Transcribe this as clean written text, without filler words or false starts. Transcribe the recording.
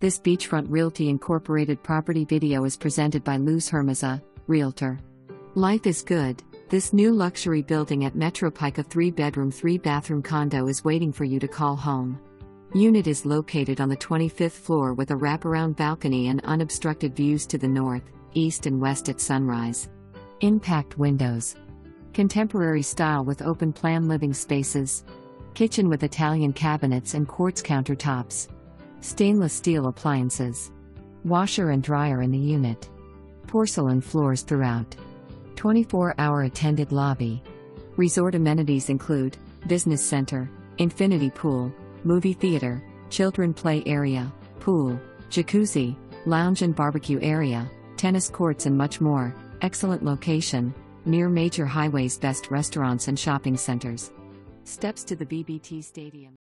This Beachfront Realty Incorporated property video is presented by Luz Hermeza, Realtor. Life is good. This new luxury building at Metropica 3-bedroom 3-bathroom condo is waiting for you to call home. Unit is located on the 25th floor with a wraparound balcony and unobstructed views to the north, east and west at sunrise. Impact windows. Contemporary style with open-plan living spaces. Kitchen with Italian cabinets and quartz countertops. Stainless steel appliances. Washer and dryer in the unit. Porcelain floors throughout. 24-hour attended lobby. Resort amenities include business center, infinity pool, movie theater, children play area, pool, jacuzzi, lounge and barbecue area, tennis courts and much more. Excellent location, near major highways, best restaurants and shopping centers. Steps to the BBT Stadium.